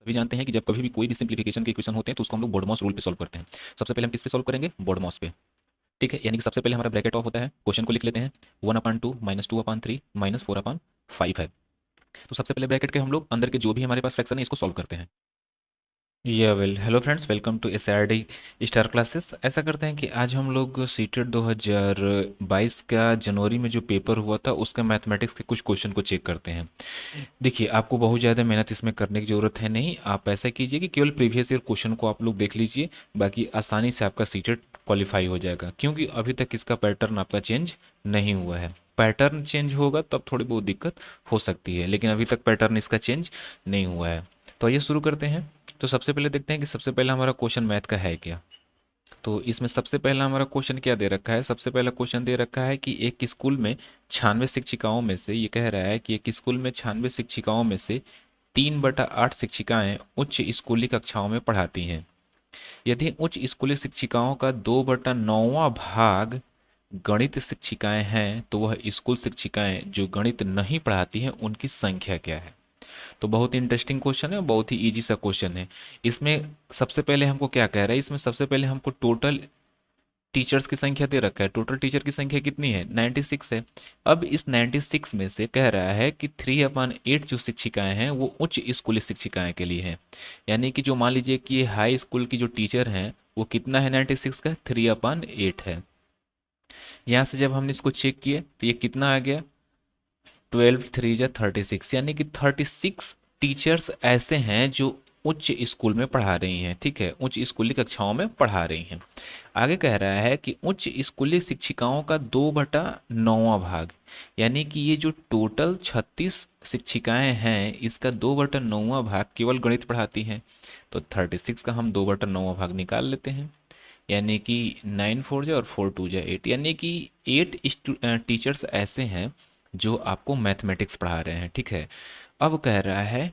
सभी जानते हैं कि जब कभी भी कोई भी सिंप्लीफिकेशन के इक्वेशन होते हैं तो उसको हम लोग बोडमॉस रूल पे सॉल्व करते हैं। सबसे पहले हम किस पे सॉल्व करेंगे? बोडमॉस पे। ठीक है, यानी कि सबसे पहले हमारा ब्रैकेट ऑफ होता है, क्वेश्चन को लिख लेते हैं। 1/2 -2/3 -4/5 है। तो सबसे पहले ब्रैकेट के हम लोग अंदर के जो भी हमारे पास फ्रैक्शन है इसको सॉल्व करते हैं। Hello friends, welcome to SRD star classes. ऐसा करते हैं कि आज हम लोग सीटेट 2022 का जनवरी में जो पेपर हुआ था उसका मैथमेटिक्स के कुछ क्वेश्चन को चेक करते हैं। देखिए, आपको बहुत ज़्यादा मेहनत इसमें करने की ज़रूरत है नहीं। आप ऐसा कीजिए कि केवल प्रीवियस ईयर क्वेश्चन को आप लोग देख लीजिए, बाकी आसानी से आपका सीटेट क्वालिफाई हो जाएगा, क्योंकि अभी तक इसका पैटर्न आपका चेंज नहीं हुआ है। पैटर्न चेंज होगा तब थोड़ी बहुत दिक्कत हो सकती है, लेकिन अभी तक पैटर्न इसका चेंज नहीं हुआ है। तो आइए शुरू करते हैं। तो सबसे पहले देखते हैं कि सबसे पहला हमारा क्वेश्चन मैथ का है क्या। तो इसमें सबसे पहला हमारा क्वेश्चन क्या दे रखा है? सबसे पहला क्वेश्चन दे रखा है कि एक स्कूल में 96 शिक्षिकाओं में से, ये कह रहा है कि एक स्कूल में 96 शिक्षिकाओं में से 3/8 शिक्षिकाएं उच्च स्कूली कक्षाओं में पढ़ाती हैं। यदि उच्च स्कूली शिक्षिकाओं का 2/9वां भाग गणित शिक्षिकाएं हैं, तो वह स्कूल शिक्षिकाएं जो गणित नहीं पढ़ाती हैं उनकी संख्या क्या है? तो बहुत ही इंटरेस्टिंग क्वेश्चन है, बहुत ही इजी सा क्वेश्चन है। इसमें सबसे पहले हमको क्या कह रहा है? इसमें सबसे पहले हमको टोटल टीचर्स की संख्या दे रखा है। टोटल टीचर की संख्या कितनी है? 96 है। अब इस 96 में से कह रहा है कि 3/8 जो शिक्षिकाएं हैं वो उच्च स्कूली शिक्षिकाएं के लिए हैं। यानी कि जो मान लीजिए कि ये हाई स्कूल की जो टीचर हैं वो कितना है? 96 का 3/8 है। यहाँ से जब हमने इसको चेक किया तो ये कितना आ गया? 12 3 जा 36, यानी कि 36 टीचर्स ऐसे हैं जो उच्च स्कूल में पढ़ा रही हैं। ठीक है, उच्च स्कूली कक्षाओं में पढ़ा रही हैं। आगे कह रहा है कि उच्च स्कूली शिक्षिकाओं का 2/9वां भाग, यानी कि ये जो टोटल 36 शिक्षिकाएं हैं इसका 2/9वां भाग केवल गणित पढ़ाती हैं। तो 36 का हम 2/9वां भाग निकाल लेते हैं, यानी कि 9 4 जा और 4 2 जा 8, यानी कि 8 टीचर्स ऐसे हैं जो आपको मैथमेटिक्स पढ़ा रहे हैं। ठीक है, अब कह रहा है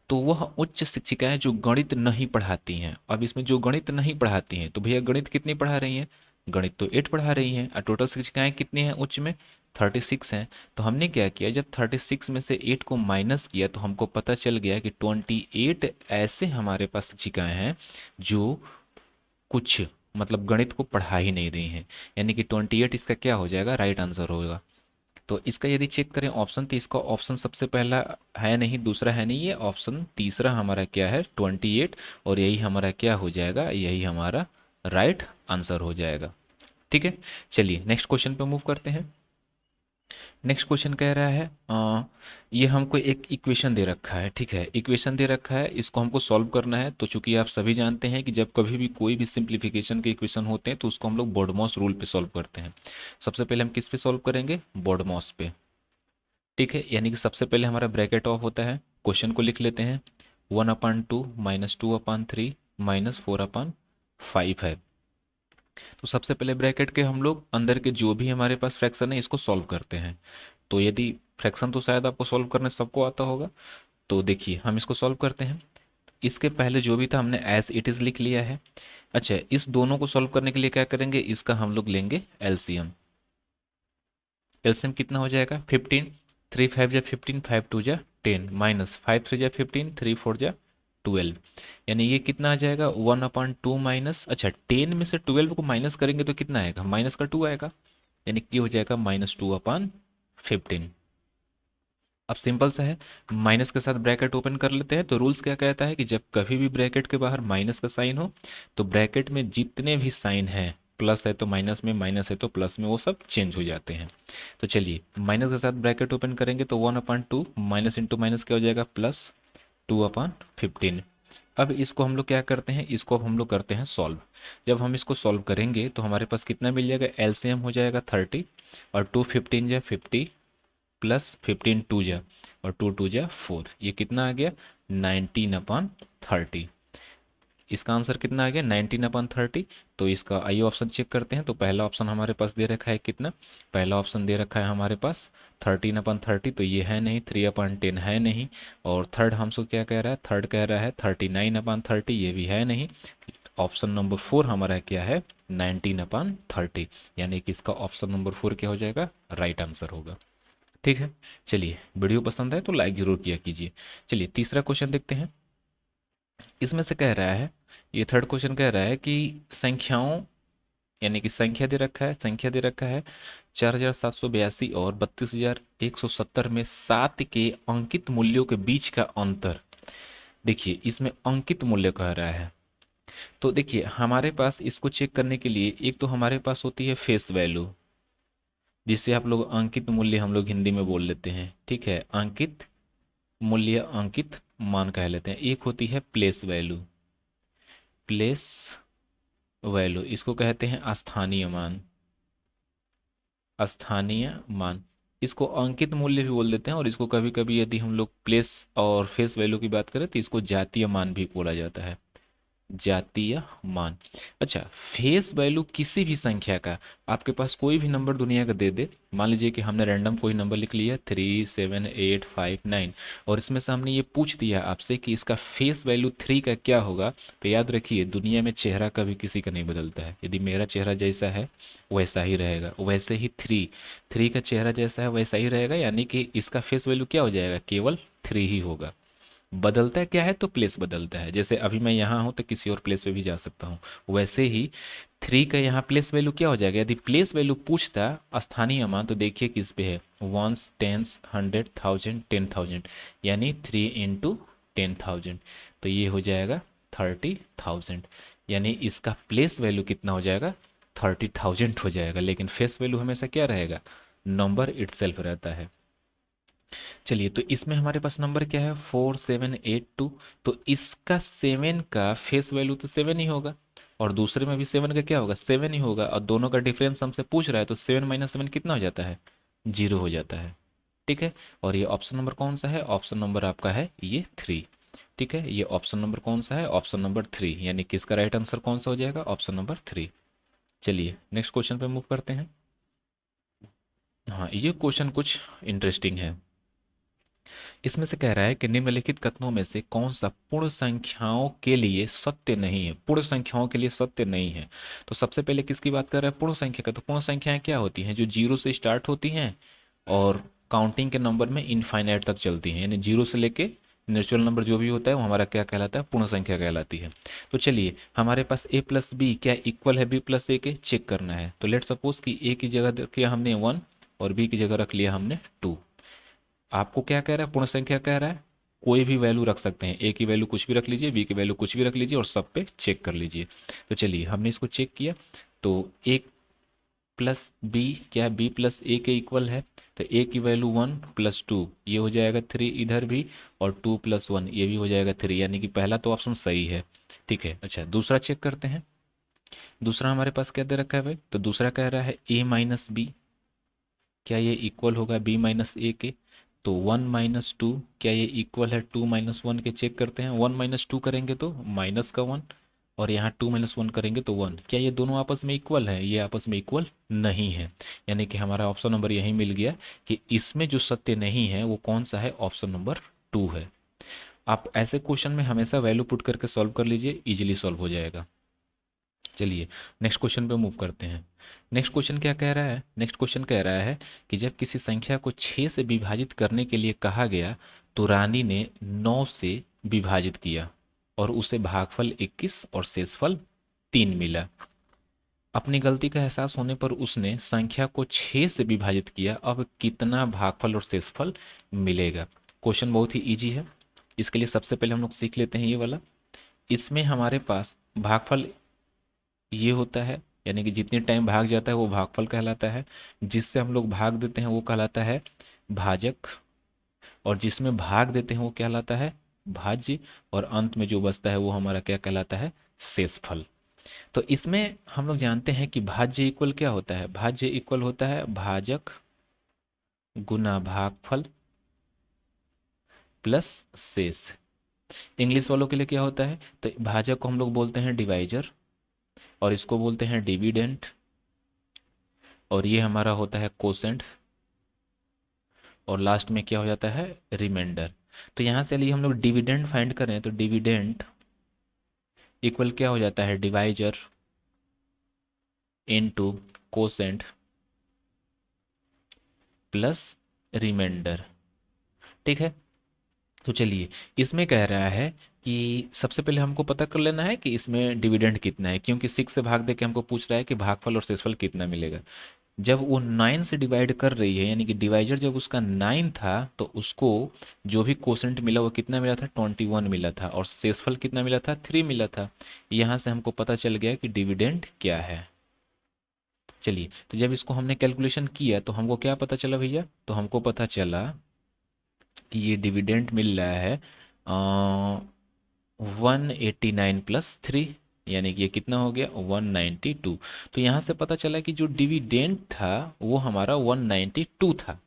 तो वह उच्च शिक्षिकाएं जो गणित नहीं पढ़ाती हैं। अब इसमें जो गणित नहीं पढ़ाती हैं तो भैया गणित कितनी पढ़ा रही हैं? गणित तो 8 पढ़ा रही हैं। और टोटल शिक्षिकाएं कितनी हैं उच्च में? 36 हैं। तो हमने क्या किया, जब 36 में से 8 को माइनस किया तो हमको पता चल गया कि 28 ऐसे हमारे पास शिक्षिकाएं हैं जो कुछ मतलब गणित को पढ़ा ही नहीं रही हैं। यानी कि 28 इसका क्या हो जाएगा? राइट आंसर होगा। तो इसका यदि चेक करें ऑप्शन, तो इसका ऑप्शन सबसे पहला है नहीं, दूसरा है नहीं, ये ऑप्शन तीसरा हमारा क्या है? 28। और यही हमारा क्या हो जाएगा? यही हमारा राइट आंसर हो जाएगा। ठीक है, चलिए नेक्स्ट क्वेश्चन पे मूव करते हैं। नेक्स्ट क्वेश्चन कह रहा है ये हमको एक इक्वेशन दे रखा है। ठीक है, इक्वेशन दे रखा है, इसको हमको सॉल्व करना है। तो चूंकि आप सभी जानते हैं कि जब कभी भी कोई भी सिंप्लीफिकेशन के इक्वेशन होते हैं तो उसको हम लोग बोडमॉस रूल पे सॉल्व करते हैं। सबसे पहले हम किस पे सॉल्व करेंगे? बोडमॉस पे। ठीक है, यानी कि सबसे पहले हमारा ब्रैकेट ऑफ होता है, क्वेश्चन को लिख लेते हैं। 1/2 -2/3 -4/5 है। तो सबसे पहले ब्रैकेट के हम लोग अंदर के जो भी हमारे पास फ्रैक्शन है इसको सॉल्व करते हैं। तो यदि फ्रैक्शन तो शायद आपको सॉल्व करने सबको आता होगा। तो देखिए हम इसको सॉल्व करते हैं। इसके पहले जो भी था हमने एज इट इज़ लिख लिया है। अच्छा, इस दोनों को सॉल्व करने के लिए क्या करेंगे? इसका हम लोग लेंगे एलसीएम। एलसीएम कितना हो जाएगा? 15। 3 5 जा 15, 5 2 जा 10, -5 3 जा 15, 3 4 जा 12। यानी ये कितना आ जाएगा? 1/2 माइनस, अच्छा 10 में से 12 को माइनस करेंगे तो कितना आएगा? माइनस का 2 आएगा, यानी कि हो जाएगा -2/15। अब सिंपल सा है, माइनस के साथ ब्रैकेट ओपन कर लेते हैं। तो रूल्स क्या कहता है कि जब कभी भी ब्रैकेट के बाहर माइनस का साइन हो तो ब्रैकेट में जितने भी साइन हैं, प्लस है तो माइनस में, माइनस है तो प्लस में, वो सब चेंज हो जाते हैं। तो चलिए माइनस के साथ ब्रैकेट ओपन करेंगे तो 1/2 माइनस इंटू माइनस क्या हो जाएगा? +2/15। अब इसको हम लोग क्या करते हैं? इसको अब हम लोग करते हैं सॉल्व। जब हम इसको सॉल्व करेंगे तो हमारे पास कितना मिल जाएगा? एलसीएम हो जाएगा 30, और 2 15 जा 50 +15 2 जा, और 2 2 जा 4, ये कितना आ गया? 19/30। इसका आंसर कितना आ गया? 19/30। तो इसका आइए ऑप्शन चेक करते हैं। तो पहला ऑप्शन हमारे पास दे रखा है कितना? पहला ऑप्शन दे रखा है हमारे पास 13/30, तो ये है नहीं। 3/10 है नहीं। और थर्ड हमसे क्या कह रहा है? थर्ड कह रहा है 39/30, ये भी है नहीं। ऑप्शन नंबर 4 हमारा क्या है? 19/30, यानी कि इसका ऑप्शन नंबर 4 क्या हो जाएगा? राइट आंसर होगा। ठीक है, चलिए वीडियो पसंद है तो लाइक ज़रूर किया कीजिए। चलिए तीसरा क्वेश्चन देखते हैं। इसमें से कह रहा है, ये थर्ड क्वेश्चन कह रहा है कि संख्याओं, यानी कि संख्या दे रखा है, संख्या दे रखा है 4782 और 32170 में 7 के अंकित मूल्यों के बीच का अंतर। देखिए इसमें अंकित मूल्य कह रहा है, तो देखिए हमारे पास इसको चेक करने के लिए एक तो हमारे पास होती है फेस वैल्यू, जिसे आप लोग अंकित मूल्य हम लोग हिंदी में बोल लेते हैं, ठीक है, अंकित मूल्य, अंकित मान कह लेते हैं। एक होती है प्लेस वैल्यू, प्लेस वैल्यू इसको कहते हैं स्थानीय मान, स्थानीय मान, इसको अंकित मूल्य भी बोल देते हैं, और इसको कभी कभी यदि हम लोग प्लेस और फेस वैल्यू की बात करें तो इसको जातीय मान भी बोला जाता है, जातीय मान। अच्छा, फेस वैल्यू किसी भी संख्या का, आपके पास कोई भी नंबर दुनिया का दे दे, मान लीजिए कि हमने रैंडम कोई नंबर लिख लिया 37859, और इसमें से हमने ये पूछ दिया आपसे कि इसका फेस वैल्यू 3 का क्या होगा, तो याद रखिए दुनिया में चेहरा कभी किसी का नहीं बदलता है, यदि मेरा चेहरा जैसा है वैसा ही रहेगा, वैसे ही थ्री थ्री का चेहरा जैसा है वैसा ही रहेगा, यानी कि इसका फेस वैल्यू क्या हो जाएगा, केवल 3 ही होगा। बदलता है क्या है, तो प्लेस बदलता है, जैसे अभी मैं यहाँ हूँ तो किसी और प्लेस पे भी जा सकता हूँ, वैसे ही 3 का यहाँ प्लेस वैल्यू क्या हो जाएगा, यदि प्लेस वैल्यू पूछता स्थानीय मान तो देखिए किस पे है, वंस, टेंस, 100,000, 10,000, यानी 3 × 10,000, तो ये हो जाएगा 30,000, यानी इसका प्लेस वैल्यू कितना हो जाएगा, 30,000 हो जाएगा, लेकिन फेस वैल्यू हमेशा क्या रहेगा, नंबर इटसेल्फ रहता है। चलिए, तो इसमें हमारे पास नंबर क्या है 4782, तो इसका 7 का फेस वैल्यू तो 7 ही होगा, और दूसरे में भी 7 का क्या होगा, 7 ही होगा, और दोनों का डिफरेंस हमसे पूछ रहा है, तो 7 - 7 कितना हो जाता है, 0 हो जाता है, ठीक है। और ये ऑप्शन नंबर कौन सा है, ऑप्शन नंबर आपका है ये 3, ठीक है, ये ऑप्शन नंबर कौन सा है, ऑप्शन नंबर 3, यानी कि इसका राइट आंसर कौन सा हो जाएगा, ऑप्शन नंबर 3। चलिए नेक्स्ट क्वेश्चन पे मूव करते हैं। हाँ, ये क्वेश्चन कुछ इंटरेस्टिंग है। इसमें से कह रहा है कि निम्नलिखित कथनों में से कौन सा पूर्ण संख्याओं के लिए सत्य नहीं है, पूर्ण संख्याओं के लिए सत्य नहीं है। तो सबसे पहले किसकी बात कर रहा है, पूर्ण संख्या का, तो पूर्ण संख्याएं क्या होती हैं, जो जीरो से स्टार्ट होती हैं और काउंटिंग के नंबर में इनफाइनाइट तक चलती हैं, यानी जीरो से लेके नेचुरल नंबर जो भी होता है वो हमारा क्या कहलाता है, पूर्ण संख्या कहलाती है। तो चलिए हमारे पास a + b क्या इक्वल है b + a के, चेक करना है। तो लेट सपोज कि a की जगह रख लिया हमने 1 और b की जगह रख लिया हमने 2। आपको क्या कह रहा है, पूर्ण संख्या कह रहा है, कोई भी वैल्यू रख सकते हैं, ए की वैल्यू कुछ भी रख लीजिए, बी की वैल्यू कुछ भी रख लीजिए, और सब पे चेक कर लीजिए। तो चलिए हमने इसको चेक किया, तो ए प्लस बी क्या बी प्लस ए के इक्वल है, तो ए की वैल्यू 1 + 2 ये हो जाएगा 3 इधर भी, और 2 + 1 ये भी हो जाएगा 3, यानी कि पहला तो ऑप्शन सही है, ठीक है। अच्छा, दूसरा चेक करते हैं। दूसरा हमारे पास क्या दे रखा है भाई, तो दूसरा कह रहा है a - b क्या ये इक्वल होगा b - a के, तो 1 - 2 क्या ये इक्वल है 2 - 1 के, चेक करते हैं। 1 - 2 करेंगे तो माइनस का 1, और यहाँ 2 - 1 करेंगे तो 1, क्या ये दोनों आपस में इक्वल है, ये आपस में इक्वल नहीं है, यानी कि हमारा ऑप्शन नंबर यही मिल गया कि इसमें जो सत्य नहीं है वो कौन सा है, ऑप्शन नंबर 2 है। आप ऐसे क्वेश्चन में हमेशा वैल्यू पुट करके सॉल्व कर लीजिए, इजीली सॉल्व हो जाएगा। चलिए नेक्स्ट क्वेश्चन पे मूव करते हैं। नेक्स्ट क्वेश्चन क्या कह रहा है, नेक्स्ट क्वेश्चन कह रहा है कि जब किसी संख्या को 6 से विभाजित करने के लिए कहा गया तो रानी ने 9 से विभाजित किया और उसे भागफल 21 और शेषफल 3 मिला। अपनी गलती का एहसास होने पर उसने संख्या को 6 से विभाजित किया, अब कितना भागफल और शेषफल मिलेगा। क्वेश्चन बहुत ही इजी है, इसके लिए सबसे पहले हम लोग सीख लेते हैं ये वाला। इसमें हमारे पास भागफल ये होता है, यानी कि जितने टाइम भाग जाता है वो भागफल कहलाता है, जिससे हम लोग भाग देते हैं वो कहलाता है भाजक, और जिसमें भाग देते हैं वो कहलाता है भाज्य, और अंत में जो बचता है वो हमारा क्या कहलाता है, शेषफल। तो इसमें हम लोग जानते हैं कि भाज्य इक्वल क्या होता है, भाज्य इक्वल होता है भाजक गुना भागफल प्लस शेष। इंग्लिश वालों के लिए क्या होता है, तो भाजक को हम लोग बोलते हैं डिवाइजर, और इसको बोलते हैं डिविडेंड, और ये हमारा होता है कोसेंट, और लास्ट में क्या हो जाता है, रिमाइंडर। तो यहाँ से यदि हम लोग डिविडेंड फाइंड करें तो डिविडेंड इक्वल क्या हो जाता है, divisor into quotient plus remainder, ठीक है। तो चलिए इसमें कह रहा है कि सबसे पहले हमको पता कर लेना है कि इसमें डिविडेंड कितना है, क्योंकि 6 से भाग दे के हमको पूछ रहा है कि भागफल और शेषफल कितना मिलेगा। जब वो 9 से डिवाइड कर रही है, यानी कि डिवाइजर जब उसका 9 था, तो उसको जो भी कोसेंट मिला वो कितना मिला था, 21 मिला था, और शेषफल कितना मिला था, 3 मिला था। यहाँ से हमको पता चल गया कि डिविडेंड क्या है। चलिए, तो जब इसको हमने कैलकुलेशन किया तो हमको क्या पता चला भैया, तो हमको पता चला कि ये डिविडेंड मिल रहा है 189 + 3, यानी कि ये कितना हो गया, 192। तो यहाँ से पता चला कि जो डिविडेंड था वो हमारा 192 था।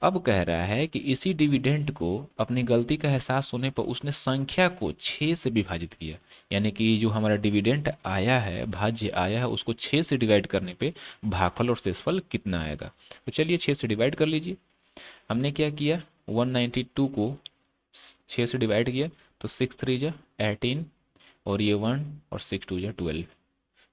अब कह रहा है कि इसी डिविडेंड को अपनी गलती का एहसास होने पर उसने संख्या को 6 से विभाजित किया, यानी कि जो हमारा डिविडेंड आया है, भाज्य आया है, उसको 6 से डिवाइड करने पे भागफल और शेषफल कितना आएगा। तो चलिए 6 से डिवाइड कर लीजिए। हमने क्या किया, 192 को 6 से डिवाइड किया, तो 6 3 जा 18, और ये 1, और 6 2 जा 12।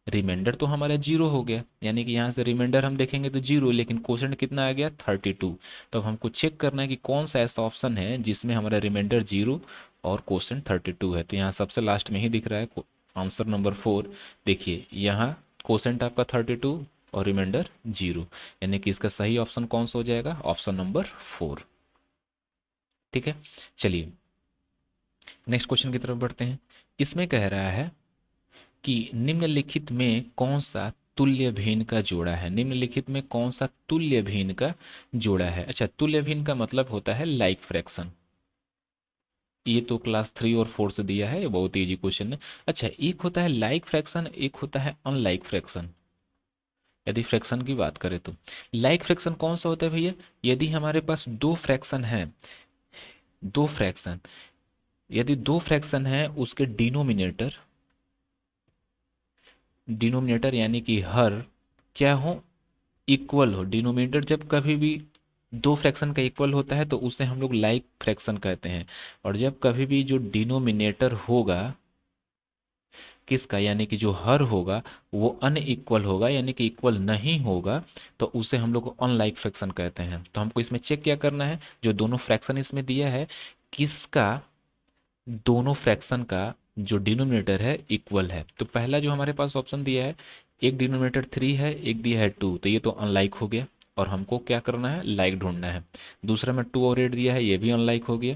रिमाइंडर तो हमारा जीरो हो गया, यानी कि यहाँ से रिमाइंडर हम देखेंगे तो जीरो, लेकिन क्वोशेंट कितना आ गया, 32। तो हमको चेक करना है कि कौन सा ऐसा ऑप्शन है जिसमें हमारा रिमाइंडर जीरो और क्वोशेंट 32 है। तो यहाँ सबसे लास्ट में ही दिख रहा है आंसर नंबर 4। देखिए यहाँ क्वोशेंट आपका 32 और रिमाइंडर जीरो, यानी कि इसका सही ऑप्शन कौन सा हो जाएगा, ऑप्शन नंबर 4। ठीक है, चलिए नेक्स्ट क्वेश्चन की तरफ बढ़ते हैं। इसमें कह रहा है कि निम्नलिखित में कौन सा तुल्य भिन्न का जोड़ा है, निम्नलिखित में कौन सा तुल्य भिन्न का जोड़ा है। अच्छा, तुल्य भिन्न का मतलब होता है लाइक फ्रैक्शन। ये तो क्लास 3 और 4 से दिया है, ये बहुत इजी क्वेश्चन है। अच्छा, एक होता है लाइक फ्रैक्शन, एक होता है अनलाइक फ्रैक्शन। यदि फ्रैक्शन की बात करें तो लाइक फ्रैक्शन कौन सा होता है भैया, यदि हमारे पास दो फ्रैक्शन है, दो फ्रैक्शन, यदि दो फ्रैक्शन है उसके डिनोमिनेटर, डिनोमिनेटर यानी कि हर क्या हो, इक्वल हो। डिनोमिनेटर जब कभी भी दो फ्रैक्शन का इक्वल होता है तो उसे हम लोग लाइक फ्रैक्शन कहते हैं। और जब कभी भी जो डिनोमिनेटर होगा किसका, यानी कि जो हर होगा वो अनइक्वल होगा, यानी कि इक्वल नहीं होगा, तो उसे हम लोग अनलाइक फ्रैक्शन कहते हैं। तो हमको इसमें चेक क्या करना है, जो दोनों फ्रैक्शन इसमें दिया है किसका, दोनों फ्रैक्शन का जो डिनोमिनेटर है इक्वल है। तो पहला जो हमारे पास ऑप्शन दिया है, एक डिनोमिनेटर 3 है, एक दिया है 2, तो ये तो अनलाइक हो गया, और हमको क्या करना है, लाइक ढूंढना है। दूसरा में 2 और 8 दिया है, ये भी अनलाइक हो गया।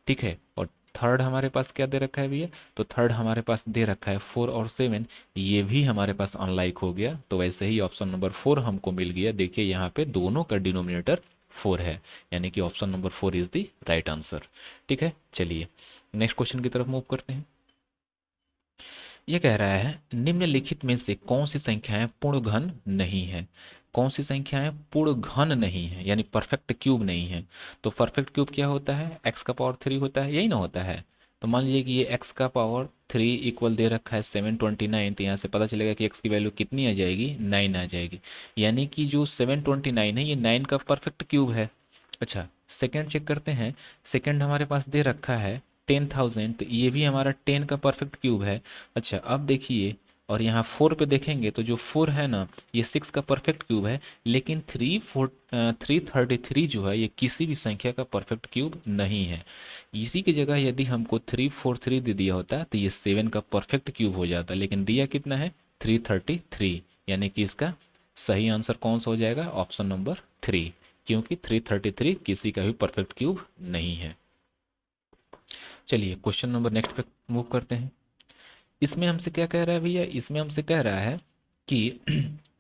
ठीक है, और थर्ड हमारे पास क्या दे रखा है भैया, तो थर्ड हमारे पास दे रखा है 4 और 7, ये भी हमारे पास अनलाइक हो गया। तो वैसे ही ऑप्शन नंबर 4 हमको मिल गया। देखिए यहाँ पे दोनों का डिनोमिनेटर 4 है, यानी कि option number 4 is the right answer. ठीक है, चलिए नेक्स्ट क्वेश्चन की तरफ मूव करते हैं। ये कह रहा है निम्नलिखित में से कौन सी संख्याएं पूर्ण घन नहीं है, कौन सी संख्याएं पूर्ण घन नहीं है, यानी परफेक्ट क्यूब नहीं है। तो परफेक्ट क्यूब क्या होता है, एक्स का पावर 3 होता है, यही ना होता है। तो मान लीजिए कि ये एक्स का पावर 3 इक्वल दे रखा है 729, तो यहाँ से पता चलेगा कि एक्स की वैल्यू कितनी आ जाएगी, 9 आ जाएगी। यानी कि जो 729 है ये 9 का परफेक्ट क्यूब है। अच्छा, सेकेंड चेक करते हैं। सेकेंड हमारे पास दे रखा है 10,000, तो ये भी हमारा 10 का परफेक्ट क्यूब है। अच्छा, अब देखिए, और यहाँ 4 पे देखेंगे तो जो 4 है ना, ये 6 का परफेक्ट क्यूब है, लेकिन 333 जो है ये किसी भी संख्या का परफेक्ट क्यूब नहीं है। इसी की जगह यदि हमको 343 दे दिया होता तो ये 7 का परफेक्ट क्यूब हो जाता, लेकिन दिया कितना है, 333, यानी कि इसका सही आंसर कौन सा हो जाएगा, ऑप्शन नंबर 3, क्योंकि 333 किसी का भी परफेक्ट क्यूब नहीं है। चलिए क्वेश्चन नंबर नेक्स्ट पे मूव करते हैं। इसमें हमसे क्या कह रहा है भैया, इसमें हमसे कह रहा है कि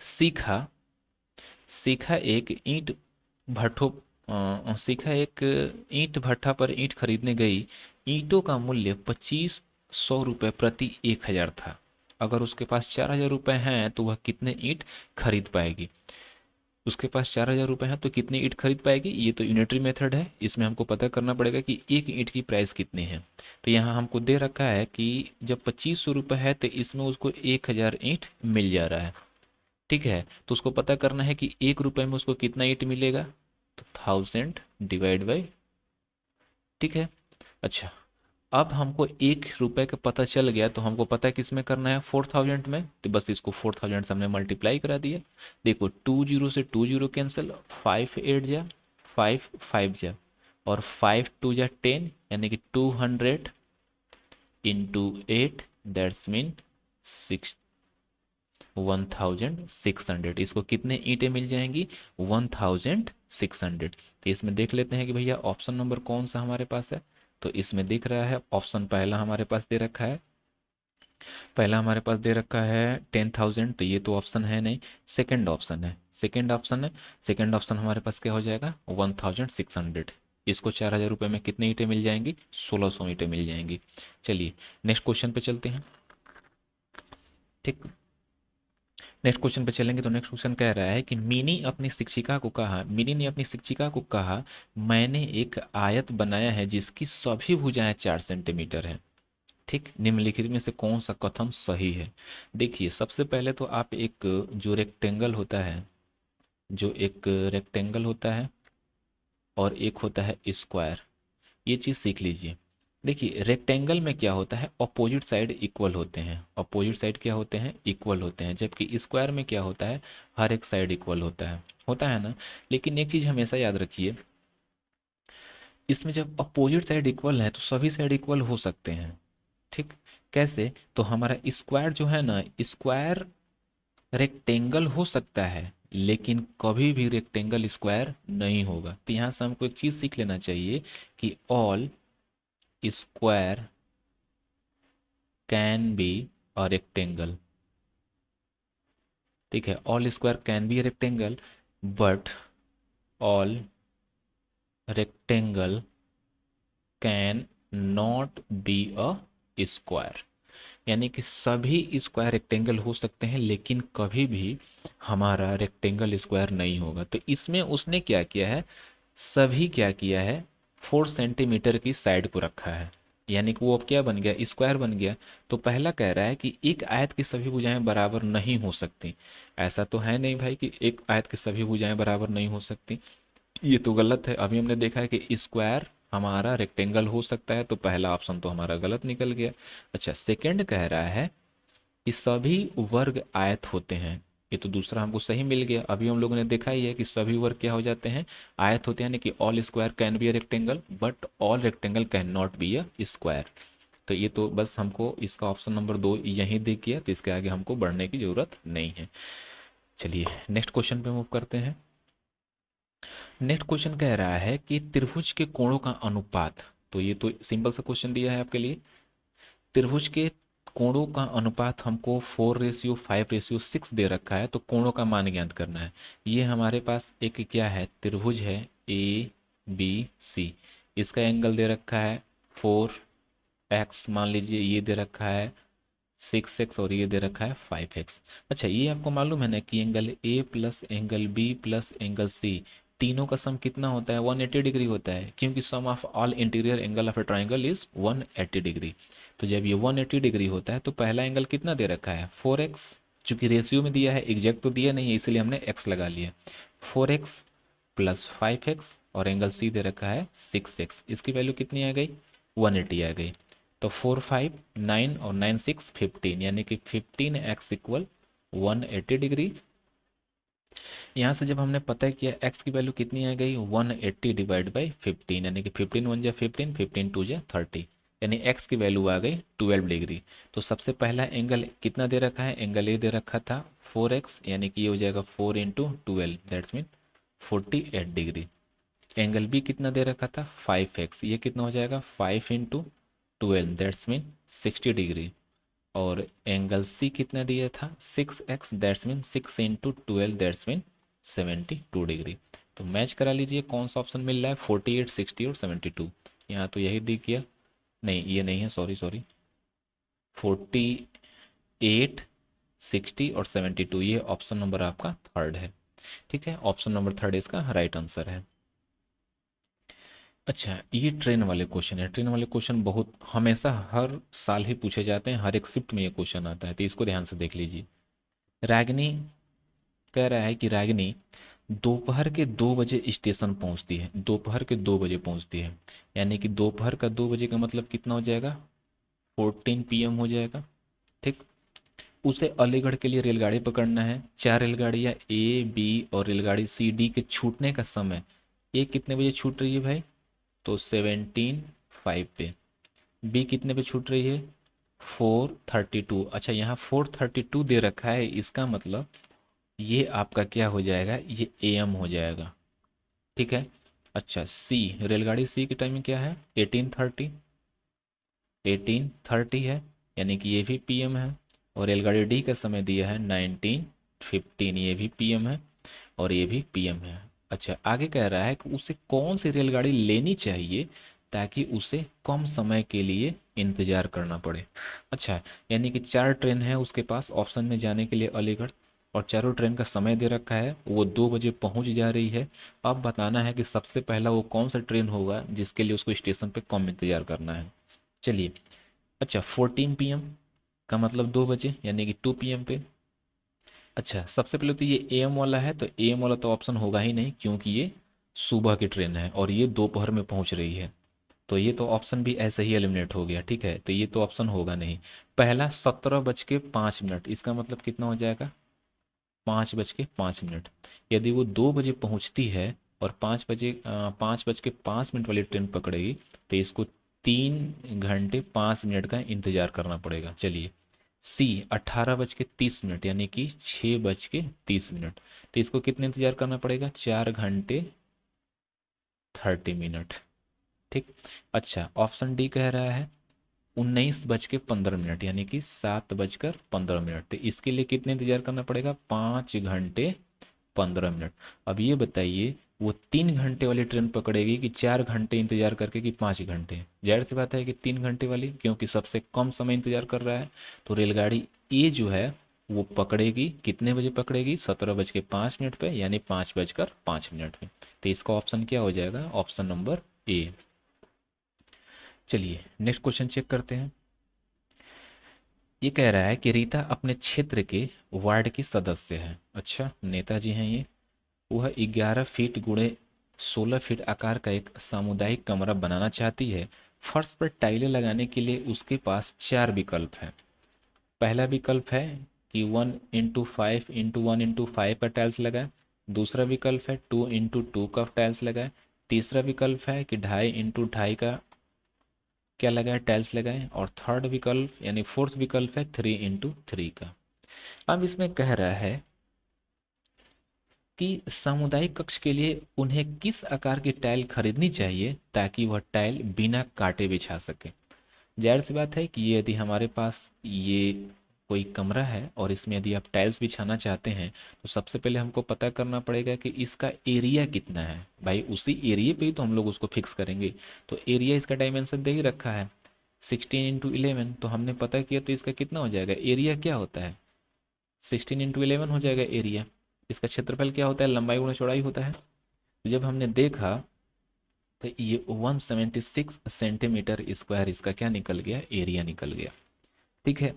सीखा, सीखा एक ईंट भट्ठों सीखा एक ईंट भट्ठा पर ईंट खरीदने गई। ईंटों का मूल्य 2500 रुपये प्रति 1000 था। अगर उसके पास 4000 रुपये हैं तो वह कितने ईंट खरीद पाएगी। उसके पास 4000 रुपये हैं तो कितनी ईंट खरीद पाएगी, ये तो यूनिटरी मेथड है। इसमें हमको पता करना पड़ेगा कि एक ईंट की प्राइस कितनी है। तो यहाँ हमको दे रखा है कि जब 2500 रुपये है तो इसमें उसको 1000 ईंट मिल जा रहा है। ठीक है, तो उसको पता करना है कि 1 रुपये में उसको कितना ईंट मिलेगा, तो 1000 डिवाइड बाई। ठीक है, अच्छा, अब हमको 1 रुपये का पता चल गया, तो हमको पता है किस में करना है, 4000 में। तो बस इसको 4000 से हमने मल्टीप्लाई करा दिया। देखो 2 जीरो से 2 जीरो कैंसिल, 5 8 जा 5 5 जा, और 5 2 जा 10, यानी कि 200 इंटू 8 दैट्स मीन 1600। इसको कितने ईंटें मिल जाएंगी? 1600। तो इसमें देख लेते हैं कि भैया ऑप्शन नंबर कौन सा हमारे पास है। तो इसमें दिख रहा है ऑप्शन पहला हमारे पास दे रखा है, पहला हमारे पास दे रखा है 10,000, तो ये तो ऑप्शन है नहीं। सेकंड ऑप्शन है, सेकंड ऑप्शन है, सेकंड ऑप्शन हमारे पास क्या हो जाएगा? 1600। इसको 4,000 रुपये में कितनी ईंटें मिल जाएंगी? 1,600 ईंटें मिल जाएंगी। चलिए नेक्स्ट क्वेश्चन पे चलते हैं। ठीक, नेक्स्ट क्वेश्चन पे चलेंगे तो नेक्स्ट क्वेश्चन कह रहा है कि मिनी ने अपनी शिक्षिका को कहा, मैंने एक आयत बनाया है जिसकी सभी भुजाएं 4 सेंटीमीटर है। ठीक, निम्नलिखित में से कौन सा कथन सही है? देखिए सबसे पहले तो आप एक जो रेक्टेंगल होता है, जो एक रेक्टेंगल होता है और एक होता है स्क्वायर, ये चीज़ सीख लीजिए। देखिए रेक्टेंगल में क्या होता है? अपोजिट साइड इक्वल होते हैं, अपोजिट साइड क्या होते हैं? इक्वल होते हैं। जबकि स्क्वायर में क्या होता है? हर एक साइड इक्वल होता है ना। लेकिन एक चीज़ हमेशा याद रखिए, इसमें जब अपोजिट साइड इक्वल है तो सभी साइड इक्वल हो सकते हैं। ठीक, कैसे? तो हमारा स्क्वायर जो है ना, स्क्वायर रेक्टेंगल हो सकता है लेकिन कभी भी रेक्टेंगल स्क्वायर नहीं होगा। तो यहाँ से हमको एक चीज़ सीख लेना चाहिए कि all square can be a rectangle. ठीक है, all square can be a rectangle but all rectangle can not be a square. यानी कि सभी स्क्वायर रेक्टेंगल हो सकते हैं लेकिन कभी भी हमारा रेक्टेंगल स्क्वायर नहीं होगा। तो इसमें उसने क्या किया है? सभी क्या किया है? 4 सेंटीमीटर की साइड को रखा है, यानी कि वो अब क्या बन गया? स्क्वायर बन गया। तो पहला कह रहा है कि एक आयत की सभी भुजाएं बराबर नहीं हो सकती। ऐसा तो है नहीं भाई कि एक आयत की सभी भुजाएं बराबर नहीं हो सकती, ये तो गलत है। अभी हमने देखा है कि स्क्वायर हमारा रेक्टेंगल हो सकता है, तो पहला ऑप्शन तो हमारा गलत निकल गया। अच्छा, सेकंड कह रहा है कि सभी वर्ग आयत होते हैं, ये तो दूसरा हमको सही मिल गया। अभी हम लोगों ने देखा ही है कि सभी वर्ग क्या हो जाते हैं? आयत होते हैं, यानी कि all square can be a rectangle but all rectangle can not be a square. तो ये तो बस हमको इसका ऑप्शन नंबर 2 यहीं दिख गया, तो इसके आगे हमको बढ़ने की ज़रूरत नहीं है। चलिए नेक्स्ट क्वेश्चन पे मूव करते हैं। नेक्स्ट क्वेश्चन कह रहा है कि त्रिभुज के कोणों का अनुपात, तो ये तो सिंपल सा क्वेश्चन दिया है आपके लिए। त्रिभुज के कोणों का अनुपात हमको 4:5:6 दे रखा है, तो कोणों का मान ज्ञात करना है। ये हमारे पास एक क्या है? त्रिभुज है ए बी सी, इसका एंगल दे रखा है 4x, मान लीजिए ये दे रखा है 6x और ये दे रखा है 5x। अच्छा, ये आपको मालूम है ना कि angle A plus angle B plus angle C, तीनों का सम कितना होता है? 180 डिग्री होता है, क्योंकि sum of all interior angle of a triangle is 180 degree. तो जब ये 180 डिग्री होता है तो पहला एंगल कितना दे रखा है? 4x। चूंकि रेशियो में दिया है, एग्जैक्ट तो दिया नहीं है, इसलिए हमने x लगा लिया। 4x प्लस 5x और एंगल सी दे रखा है 6x, इसकी वैल्यू कितनी आ गई? 180 आ गई। तो 4 5 9 और 9 6 15, यानी कि 15x इक्वल 180 डिग्री। यहाँ से जब हमने पता किया x की वैल्यू कितनी आ गई? 180 डिवाइड बाई 15, यानी कि 15 1 जा 15, 15 2 जा 30, यानी x की वैल्यू आ गई 12 डिग्री। तो सबसे पहला एंगल कितना दे रखा है? एंगल ए दे रखा था 4x, यानी कि ये हो जाएगा 4 into 12, that's mean 48 degree. Angle B कितना दे रखा था? 5x, ये कितना हो जाएगा? 5 इंटू 12, दैट्स मीन 60 डिग्री। और एंगल सी कितना दिया था? 6x, that's mean 6 into 12, that's mean 72 degree. तो मैच करा लीजिए कौन सा ऑप्शन मिल रहा है? 48, 60 और 72। यहाँ तो यही दिख गया, नहीं ये नहीं है, सॉरी सॉरी, 48, 60 और 72, ये ऑप्शन नंबर आपका थर्ड है। ठीक है, ऑप्शन नंबर थर्ड इसका राइट आंसर है। अच्छा, ये ट्रेन वाले क्वेश्चन है। ट्रेन वाले क्वेश्चन बहुत हमेशा हर साल ही पूछे जाते हैं, हर एक शिफ्ट में ये क्वेश्चन आता है, तो इसको ध्यान से देख लीजिए। रागिनी कह रहा है कि रागिनी दोपहर के 2 बजे स्टेशन पहुंचती है, दोपहर के 2 बजे पहुंचती है, यानी कि दोपहर का 2 बजे का मतलब कितना हो जाएगा? 14 PM हो जाएगा। ठीक, उसे अलीगढ़ के लिए रेलगाड़ी पकड़ना है। 4 रेलगाड़ियाँ A, B और रेलगाड़ी C, D के छूटने का समय, ए कितने बजे छूट रही है भाई? तो 17:05 पे, बी कितने पे छूट रही है? 432। अच्छा, यहाँ 432 दे रखा है, इसका मतलब ये आपका क्या हो जाएगा, ये एम हो जाएगा। ठीक है। अच्छा, सी, रेलगाड़ी सी की टाइमिंग क्या है? 1830। 1830 है, यानी कि ये भी पीएम है। और रेलगाड़ी डी का समय दिया है 1915, ये भी पीएम है और ये भी पीएम है। अच्छा, आगे कह रहा है कि उसे कौन सी रेलगाड़ी लेनी चाहिए ताकि उसे कम समय के लिए इंतजार करना पड़े। अच्छा, यानी कि 4 ट्रेन है उसके पास ऑप्शन में जाने के लिए अलीगढ़, और चारों ट्रेन का समय दे रखा है, वो 2 बजे पहुंच जा रही है। अब बताना है कि सबसे पहला वो कौन सा ट्रेन होगा जिसके लिए उसको स्टेशन पे कम इंतजार करना है। चलिए। अच्छा, 14 PM का मतलब 2 बजे, यानी कि 2 PM पे। अच्छा, सबसे पहले तो ये एएम वाला है, तो एएम वाला तो ऑप्शन होगा ही नहीं क्योंकि ये सुबह की ट्रेन है और ये दोपहर में पहुंच रही है। तो ये तो ऑप्शन भी ऐसे ही एलिमिनेट हो गया। ठीक है, तो ये तो ऑप्शन होगा नहीं। पहला 17:05, इसका मतलब कितना हो जाएगा? 5:05। यदि वो 2 बजे पहुंचती है और 5:05 वाली ट्रेन पकड़ेगी तो इसको 3 घंटे 5 मिनट का इंतजार करना पड़ेगा। चलिए। सी, 18:30, यानी कि 6:30। तो इसको कितने इंतजार करना पड़ेगा? 4 घंटे 30 मिनट। ठीक। अच्छा, ऑप्शन डी कह रहा है 19:15, यानी कि 7:15। तो इसके लिए कितने इंतजार करना पड़ेगा? 5 घंटे 15 मिनट। अब ये बताइए, वो 3 घंटे वाली ट्रेन पकड़ेगी कि 4 घंटे इंतजार करके, कि 5 घंटे? जाहिर सी बात है कि 3 घंटे वाली, क्योंकि सबसे कम समय इंतजार कर रहा है। तो रेलगाड़ी ए जो है वो पकड़ेगी, कितने बजे पकड़ेगी? 17:05 पे, यानी 5:05 पे। तो इसका ऑप्शन क्या हो जाएगा? Option number A. चलिए, नेक्स्ट क्वेश्चन चेक करते हैं। ये कह रहा है कि रीता अपने क्षेत्र के वार्ड की सदस्य है। अच्छा, नेताजी हैं ये। वह 11 फीट गुणे 16 फीट आकार का एक सामुदायिक कमरा बनाना चाहती है। फर्श पर टाइलें लगाने के लिए उसके पास 4 विकल्प हैं। पहला विकल्प है कि 1x5x1x5 का टाइल्स लगाए। दूसरा विकल्प है 2x2 का टाइल्स लगाए। तीसरा विकल्प है कि 2.5x2 का क्या लगाए, टाइल्स लगाए। और थर्ड विकल्प यानी फोर्थ विकल्प है 3x3 का। अब इसमें कह रहा है कि सामुदायिक कक्ष के लिए उन्हें किस आकार की टाइल खरीदनी चाहिए ताकि वह टाइल बिना काटे बिछा सके। जाहिर सी बात है कि ये यदि हमारे पास ये कोई कमरा है और इसमें यदि आप टाइल्स बिछाना चाहते हैं तो सबसे पहले हमको पता करना पड़ेगा कि इसका एरिया कितना है। भाई उसी एरिया पे ही तो हम लोग उसको फिक्स करेंगे। तो एरिया इसका डायमेंशन दे ही रखा है 16x11, तो हमने पता किया तो इसका कितना हो जाएगा? एरिया क्या होता है? 16x11 हो जाएगा एरिया। इसका क्षेत्रफल क्या होता है? लंबाई गुणा चौड़ाई होता है। तो जब हमने देखा तो ये 176 सेंटीमीटर स्क्वायर इसका क्या निकल गया? एरिया निकल गया। ठीक है,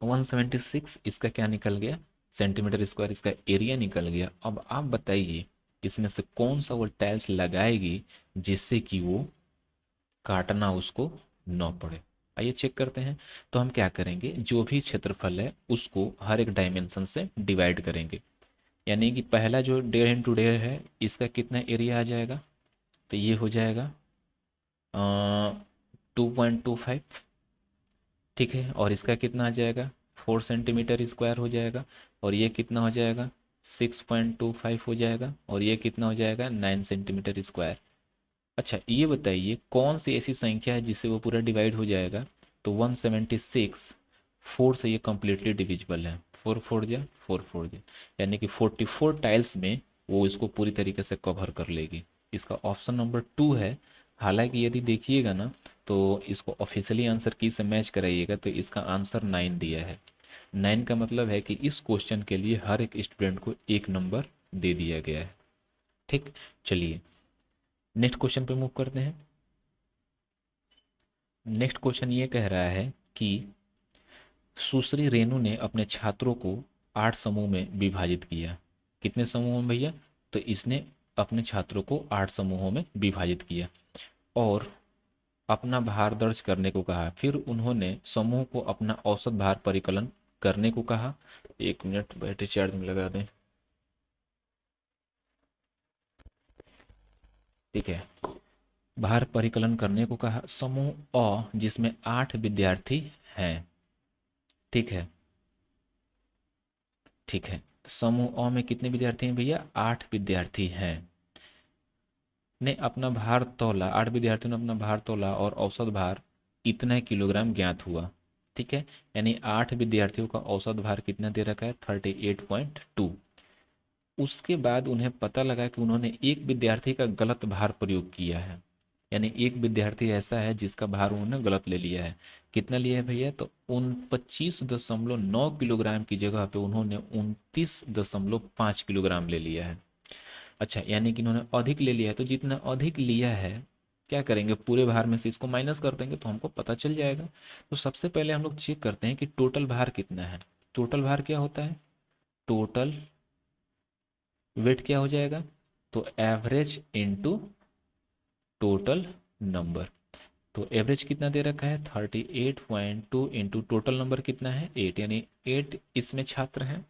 176 इसका क्या निकल गया? सेंटीमीटर स्क्वायर इसका एरिया निकल गया। अब आप बताइए इसमें से कौन सा वो टाइल्स लगाएगी जिससे कि वो काटना उसको न पड़े। आइए चेक करते हैं। तो हम क्या करेंगे, जो भी क्षेत्रफल है उसको हर एक डायमेंशन से डिवाइड करेंगे। यानी कि पहला जो 1.5x1.5 है इसका कितना एरिया आ जाएगा? तो ये हो जाएगा 2.25। ठीक है, और इसका कितना आ जाएगा? 4 सेंटीमीटर स्क्वायर हो जाएगा। और ये कितना हो जाएगा? 6.25 हो जाएगा। और ये कितना हो जाएगा? 9 सेंटीमीटर स्क्वायर। अच्छा, ये बताइए कौन सी ऐसी संख्या है जिससे वो पूरा डिवाइड हो जाएगा? तो 176 4 से ये कम्प्लीटली डिविजिबल है। 4 4 जा 4 4 जा, यानी कि 44 टाइल्स में वो इसको पूरी तरीके से कवर कर लेगी। इसका ऑप्शन नंबर 2 है। हालांकि यदि देखिएगा ना तो इसको ऑफिशियली आंसर की से मैच कराइएगा तो इसका आंसर 9 दिया है। 9 का मतलब है कि इस क्वेश्चन के लिए हर एक स्टूडेंट को 1 नंबर दे दिया गया है। ठीक। चलिए, नेक्स्ट क्वेश्चन पे मूव करते हैं। नेक्स्ट क्वेश्चन ये कह रहा है कि सुश्री रेणु ने अपने छात्रों को 8 समूह में विभाजित किया। कितने समूह में भैया? तो इसने अपने छात्रों को 8 समूहों में विभाजित किया और अपना भार दर्ज करने को कहा। फिर उन्होंने समूह को अपना औसत भार परिकलन करने को कहा। 1 मिनट बैटरी चार्ज में लगा दें। ठीक है, भार परिकलन करने को कहा। समूह अ जिसमें 8 विद्यार्थी हैं, ठीक है, ठीक है। समूह अ में कितने विद्यार्थी हैं भैया? 8 विद्यार्थी हैं। ने अपना भार तौला, 8 विद्यार्थियों ने अपना भार तौला और औसत भार इतना किलोग्राम ज्ञात हुआ, ठीक है। यानी 8 विद्यार्थियों का औसत भार कितना दे रखा है? 38.2। उसके बाद उन्हें पता लगा कि उन्होंने एक विद्यार्थी का गलत भार प्रयोग किया है, यानी एक विद्यार्थी ऐसा है जिसका भार उन्होंने गलत ले लिया है। कितना लिया है भैया? तो उन 25.9 किलोग्राम की जगह पे उन्होंने 29.5 किलोग्राम ले लिया है। अच्छा, यानी कि इन्होंने अधिक ले लिया है, तो जितना अधिक लिया है क्या करेंगे? पूरे भार में से इसको माइनस कर देंगे तो हमको पता चल जाएगा। तो सबसे पहले हम लोग चेक करते हैं कि टोटल भार कितना है। टोटल भार क्या होता है? टोटल वेट क्या हो जाएगा? तो एवरेज इनटू टोटल नंबर। तो एवरेज कितना दे रखा है? 38.2 इंटू टोटल नंबर कितना है? 8, यानी 8 इसमें छात्र हैं।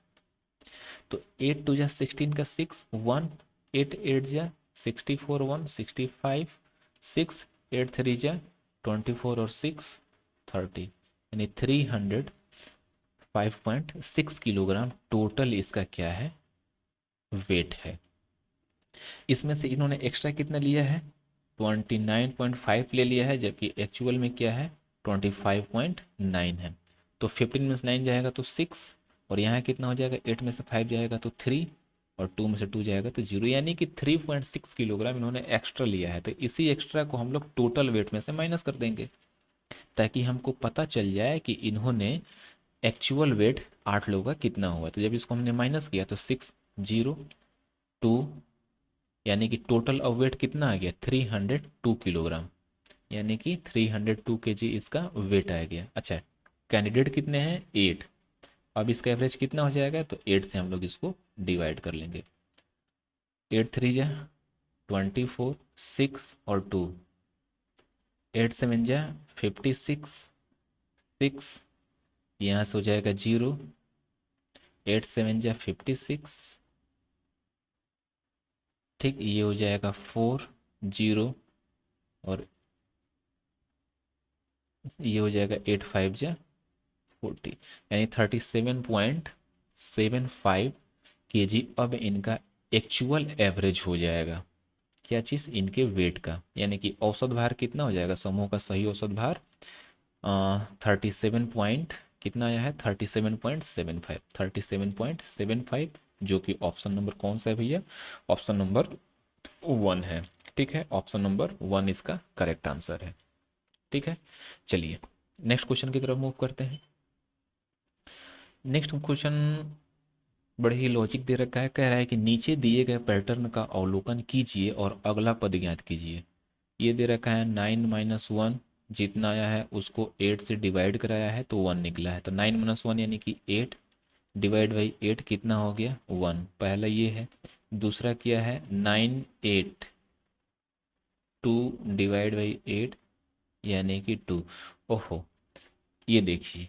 तो 8 टू जा 16 का 6 1, 8 8 जा 64 1 65, 6 8 3 जा 24 और 6 30, यानी 305.6 किलोग्राम टोटल इसका क्या है? वेट है। इसमें से इन्होंने एक्स्ट्रा कितना लिया है? 29.5 ले लिया है, जबकि एक्चुअल में क्या है? 25.9 है। तो 15 में से 9 जाएगा तो 6, और यहाँ कितना हो जाएगा? 8 में से 5 जाएगा तो 3, और 2 में से 2 जाएगा तो 0, यानी कि 3.6 किलोग्राम इन्होंने एक्स्ट्रा लिया है। तो इसी एक्स्ट्रा को हम लोग टोटल वेट में से माइनस कर देंगे, ताकि हमको पता चल जाए कि इन्होंने एक्चुअल वेट 8 लोगों का कितना हुआ। तो जब इसको हमने माइनस किया तो 6 0 2, यानी कि टोटल ऑफ वेट कितना आ गया? 302 किलोग्राम, यानी कि 302 केजी इसका वेट आ गया। अच्छा, कैंडिडेट कितने हैं? 8। अब इसका एवरेज कितना हो जाएगा? तो 8 से हम लोग इसको डिवाइड कर लेंगे। 8 3 जा 24, 6 और 2, 8 7 जा 56, 6 यहाँ से हो जाएगा 0, 8 7 जा 56, ठीक, ये हो जाएगा 4 0, और ये हो जाएगा 8 5 जा 40, यानी 37.75 केजी अब इनका एक्चुअल एवरेज हो जाएगा। क्या चीज़? इनके वेट का, यानी कि औसत भार कितना हो जाएगा? समूह का सही औसत भार 37 पॉइंट कितना आया है? 37.75, 37.75, जो कि ऑप्शन नंबर कौन सा है भैया? ऑप्शन नंबर 1 है, ठीक है। ऑप्शन नंबर 1 इसका करेक्ट आंसर है, ठीक है। चलिए नेक्स्ट क्वेश्चन की तरफ मूव करते हैं। नेक्स्ट क्वेश्चन बड़े ही लॉजिक दे रखा है। कह रहा है कि नीचे दिए गए पैटर्न का अवलोकन कीजिए और अगला पद ज्ञात कीजिए। ये दे रखा है 9 माइनस 1, जितना आया है उसको 8 से डिवाइड कराया है तो 1 निकला है। तो 9 माइनस 1 यानी कि 8 डिवाइड बाई 8 कितना हो गया? 1। पहला ये है। दूसरा क्या है? 9 8 2 डिवाइड बाई 8 यानी कि 2। ओहो, ये देखिए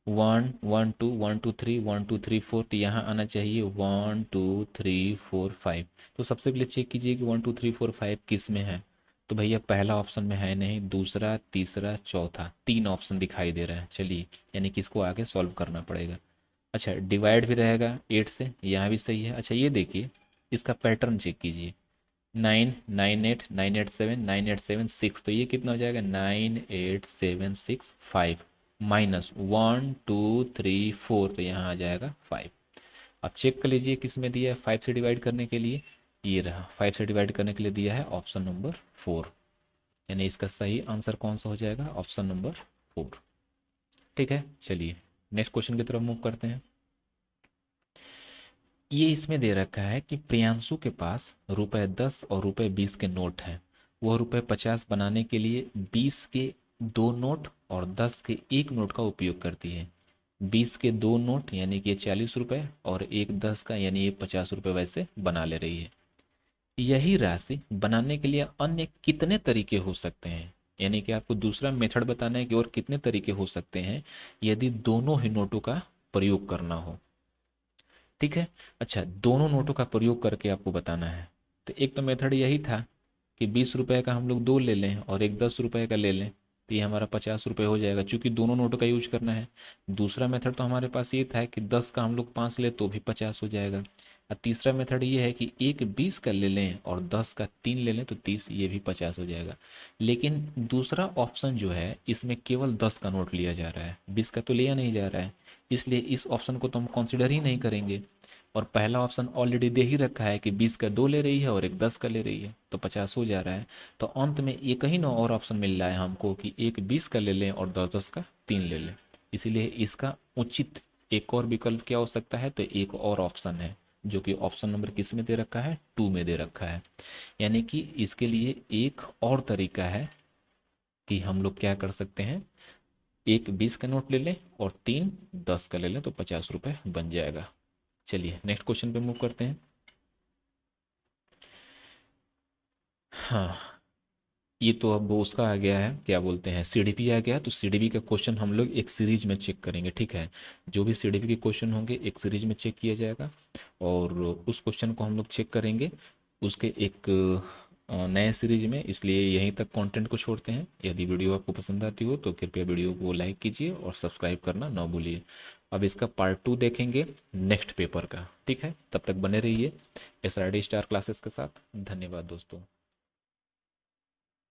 1 1 2 1 2 3 1 2 3 4, तो यहाँ आना चाहिए 1 2 3 4 5। तो सबसे पहले चेक कीजिए कि 1 2 3 4 5 किस में है। तो भैया पहला ऑप्शन में है नहीं, दूसरा तीसरा चौथा, 3 ऑप्शन दिखाई दे रहा है। चलिए, यानी कि इसको आगे सॉल्व करना पड़ेगा। अच्छा, डिवाइड भी रहेगा 8 से, यहाँ भी सही है। अच्छा, ये देखिए इसका पैटर्न चेक कीजिए, 9 9 8 9 8 7 9 8 7 6, तो ये कितना हो जाएगा? 9 8 7 6 5 माइनस 1 2 3 4, तो यहाँ आ जाएगा 5। अब चेक कर लीजिए किस में दिया है 5 से डिवाइड करने के लिए। ये रहा, 5 से डिवाइड करने के लिए दिया है ऑप्शन नंबर 4, यानी इसका सही आंसर कौन सा हो जाएगा? ऑप्शन नंबर 4, ठीक है। चलिए नेक्स्ट क्वेश्चन की तरफ मूव करते हैं। ये इसमें दे रखा है कि प्रियांशु के पास ₹10 और ₹20 के नोट हैं। वह ₹50 बनाने के लिए 20 के 2 नोट और 10 के 1 नोट का उपयोग करती है। 20 के 2 नोट यानी कि ये ₹40 और एक 10 का यानी ये ₹50 वैसे बना ले रही है। यही राशि बनाने के लिए अन्य कितने तरीके हो सकते हैं? यानी कि आपको दूसरा मेथड बताना है कि और कितने तरीके हो सकते हैं यदि दोनों ही नोटों का प्रयोग करना हो, ठीक है। अच्छा, दोनों नोटों का प्रयोग करके आपको बताना है। तो एक तो मेथड यही था कि 20 रुपए का हम लोग दो ले लें और एक 10 रुपए का ले लें, तो ये हमारा 50 रुपये हो जाएगा, क्योंकि दोनों नोट का यूज करना है। दूसरा मेथड तो हमारे पास ये था कि 10 का हम लोग 5 ले तो भी 50 हो जाएगा। और तीसरा मेथड ये है कि एक 20 का ले लें और 10 का 3 ले लें तो 30, ये भी 50 हो जाएगा। लेकिन दूसरा ऑप्शन जो है इसमें केवल 10 का नोट लिया जा रहा है, 20 का तो लिया नहीं जा रहा है, इसलिए इस ऑप्शन को तो हम कंसिडर ही नहीं करेंगे। और पहला ऑप्शन ऑलरेडी दे ही रखा है कि 20 का दो ले रही है और एक 10 का ले रही है, तो 50 हो जा रहा है। तो अंत में एक ही ना और ऑप्शन मिल रहा है हमको कि एक 20 का ले लें और 10 का 3 ले लें। इसीलिए इसका उचित एक और विकल्प क्या हो सकता है, तो एक और ऑप्शन है जो कि ऑप्शन नंबर किस में दे रखा है, 2 में दे रखा है। यानी कि इसके लिए एक और तरीका है कि हम लोग क्या कर सकते हैं, एक 20 का नोट ले लें और 3 10 का ले लें तो 50 रुपये बन जाएगा। चलिए नेक्स्ट क्वेश्चन पे मूव करते हैं। हाँ, ये तो अब वो उसका आ गया है, क्या बोलते हैं, सीडीपी आ गया। तो सीडीपी का क्वेश्चन हम लोग एक सीरीज में चेक करेंगे, ठीक है। जो भी सीडीपी के क्वेश्चन होंगे एक सीरीज में चेक किया जाएगा, और उस क्वेश्चन को हम लोग चेक करेंगे उसके एक नए सीरीज में। इसलिए यहीं तक कंटेंट को छोड़ते हैं। यदि वीडियो आपको पसंद आती हो तो कृपया वीडियो को लाइक कीजिए और सब्सक्राइब करना ना भूलिए। अब इसका पार्ट 2 देखेंगे नेक्स्ट पेपर का, ठीक है। तब तक बने रहिए SRD स्टार क्लासेस के साथ। धन्यवाद दोस्तों।